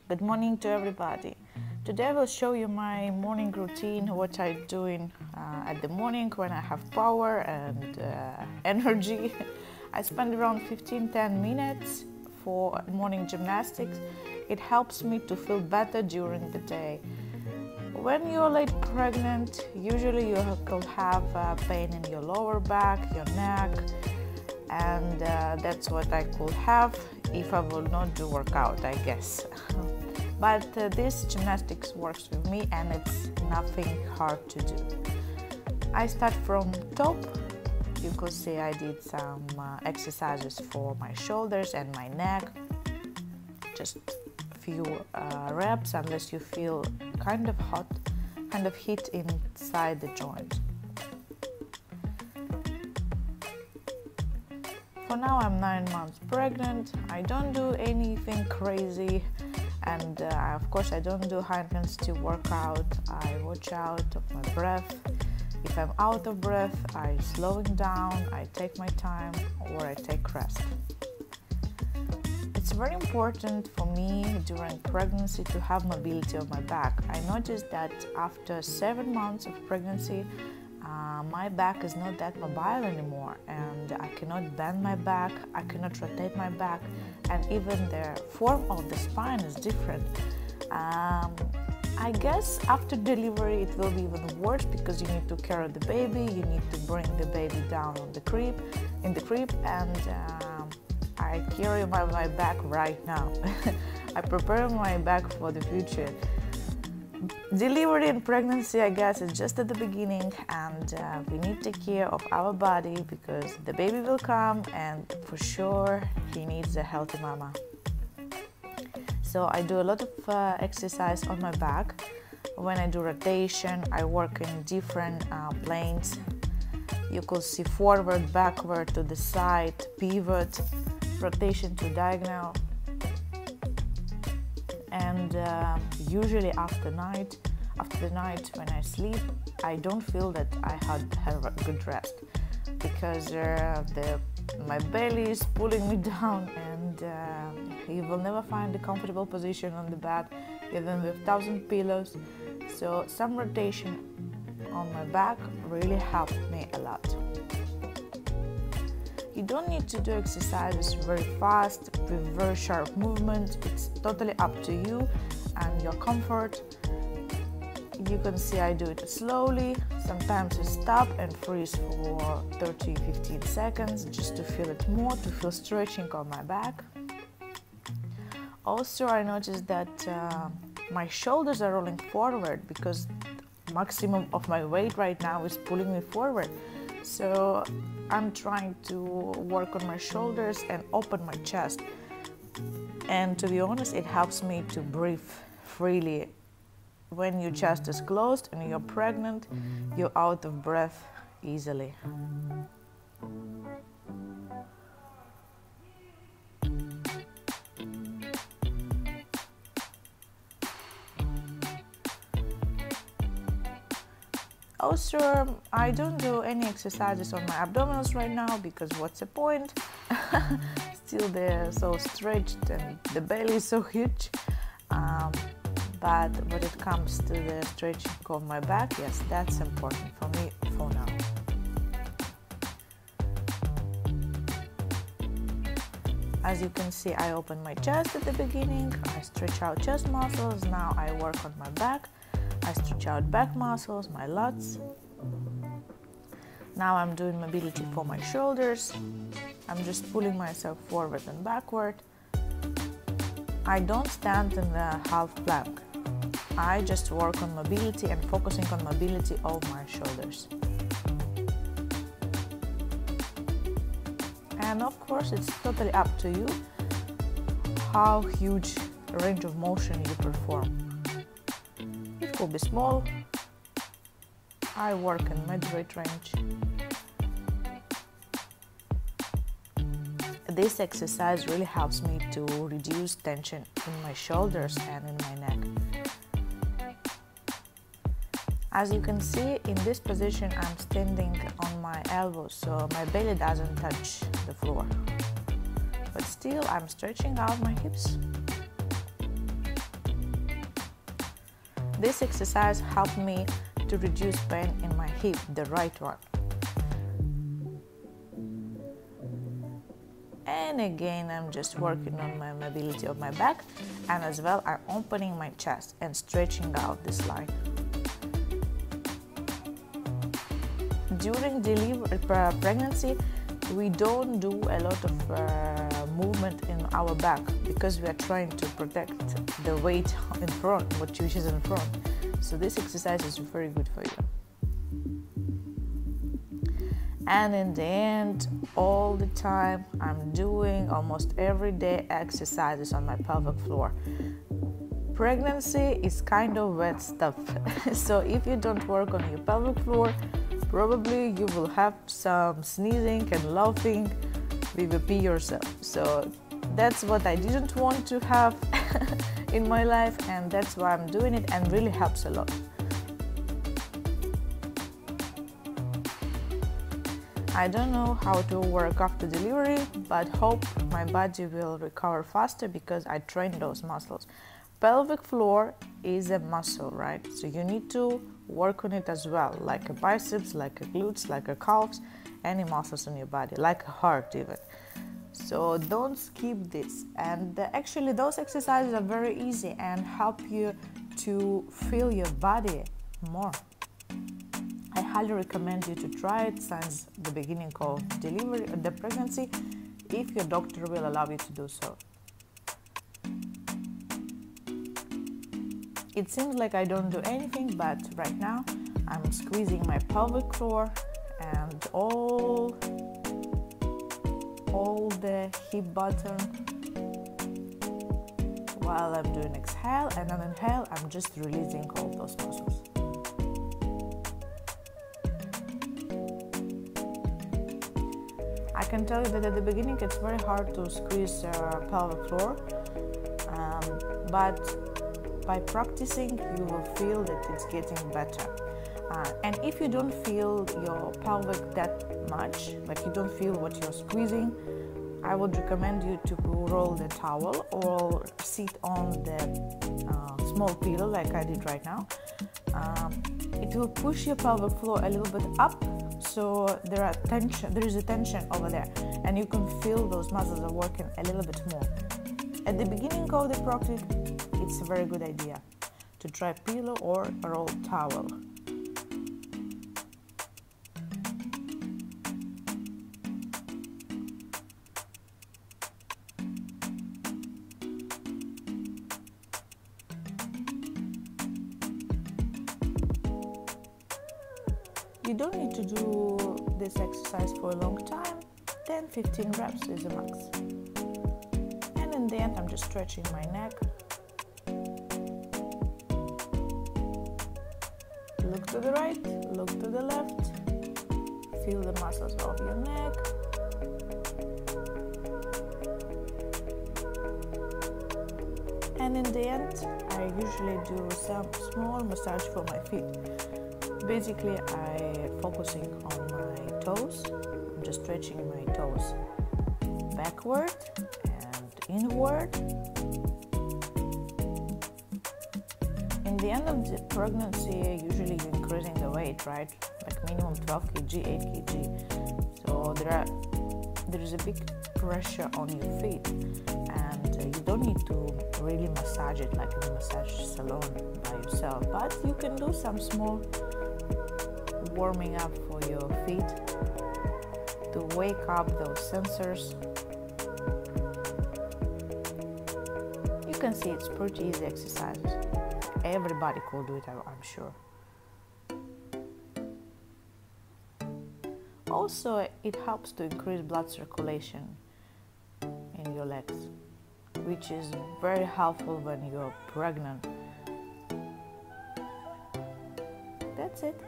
Good morning to everybody. Today I will show you my morning routine, what I do at the morning when I have power and energy. I spend around 15-10 minutes for morning gymnastics. It helps me to feel better during the day. When you're late pregnant, usually you could have pain in your lower back, your neck, and that's what I could have if I will not do workout, I guess. But this gymnastics works with me and it's nothing hard to do. I start from top. You could see I did some exercises for my shoulders and my neck. Just a few reps unless you feel kind of hot, kind of heat inside the joint. For now I'm 9 months pregnant. I don't do anything crazy. And of course I don't do high intensity workout. I watch out of my breath. If I'm out of breath, I slow it down, I take my time, or I take rest. It's very important for me during pregnancy to have mobility of my back. I noticed that after 7 months of pregnancy, my back is not that mobile anymore, and I cannot bend my back, I cannot rotate my back, and even the form of the spine is different. I guess after delivery it will be even worse because you need to carry the baby, you need to bring the baby down in the crib, and I carry my back right now. I prepare my back for the future. Delivery and pregnancy, I guess, is just at the beginning, and we need to take care of our body because the baby will come, and for sure he needs a healthy mama. So I do a lot of exercise on my back. When I do rotation, I work in different planes. You could see forward, backward, to the side, pivot, rotation to diagonal. And usually after the night when I sleep, I don't feel that I had a good rest because my belly is pulling me down, and you will never find a comfortable position on the bed, even with 1,000 pillows. So some rotation on my back really helped me a lot. You don't need to do exercises very fast with very sharp movement. It's totally up to you and your comfort. You can see I do it slowly. Sometimes I stop and freeze for 30-15 seconds just to feel it more, to feel stretching on my back. Also, I noticed that my shoulders are rolling forward because maximum of my weight right now is pulling me forward. So I'm trying to work on my shoulders and open my chest. And to be honest, it helps me to breathe freely. When your chest is closed and you're pregnant, you're out of breath easily. Also, I don't do any exercises on my abdominals right now because what's the point? Still they're so stretched and the belly is so huge. But when it comes to the stretching of my back, yes, that's important for me for now. As you can see, I open my chest at the beginning, I stretch out chest muscles, now I work on my back. I stretch out back muscles, my lats. Now I'm doing mobility for my shoulders. I'm just pulling myself forward and backward. I don't stand in the half plank. I just work on mobility and focusing on mobility of my shoulders. And of course, it's totally up to you how huge range of motion you perform. It could be small. I work in moderate range. This exercise really helps me to reduce tension in my shoulders and in my neck. As you can see, in this position I'm standing on my elbows, so my belly doesn't touch the floor. But still I'm stretching out my hips. This exercise helped me to reduce pain in my hip, the right one. And again, I'm just working on my mobility of my back, and as well I'm opening my chest and stretching out this line. During pregnancy, we don't do a lot of movement in our back because we are trying to protect the weight in front, which is in front. So this exercise is very good for you. And in the end, all the time, I'm doing almost every day exercises on my pelvic floor. Pregnancy is kind of wet stuff. So if you don't work on your pelvic floor, probably you will have some sneezing and laughing. We will pee yourself. So that's what I didn't want to have in my life, and that's why I'm doing it, and really helps a lot. I don't know how to work after delivery, but hope my body will recover faster because I train those muscles. Pelvic floor is a muscle, right? So you need to work on it as well, like a biceps, like a glutes, like a calves, any muscles in your body, like a heart even. So don't skip this. And actually those exercises are very easy and help you to feel your body more. I highly recommend you to try it since the beginning of delivery, the pregnancy, if your doctor will allow you to do so. It seems like I don't do anything, but right now I'm squeezing my pelvic floor and all the hip bottom while I'm doing exhale, and on inhale I'm just releasing all those muscles. I can tell you that at the beginning it's very hard to squeeze pelvic floor, but by practicing you will feel that it's getting better. And if you don't feel your pelvic that much, like you don't feel what you're squeezing, I would recommend you to roll the towel or sit on the small pillow like I did right now. It will push your pelvic floor a little bit up, so there is a tension over there, and you can feel those muscles are working a little bit more. At the beginning of the practice, it's a very good idea to try pillow or roll towel. You don't need to do this exercise for a long time. 10-15 reps is the max. And in the end, I'm just stretching my neck. Look to the right, look to the left. Feel the muscles of your neck. And in the end, I usually do some small massage for my feet. Basically, I'm focusing on my toes. I'm just stretching my toes backward and inward. In the end of the pregnancy, usually you're increasing the weight, right? Like minimum 12 kg, 8 kg. So there is a big pressure on your feet, and you don't need to really massage it like in a massage salon by yourself, but you can do some small warming up for your feet to wake up those sensors. You can see it's pretty easy exercises. Everybody could do it, I'm sure. Also, it helps to increase blood circulation in your legs, which is very helpful when you're pregnant. That's it.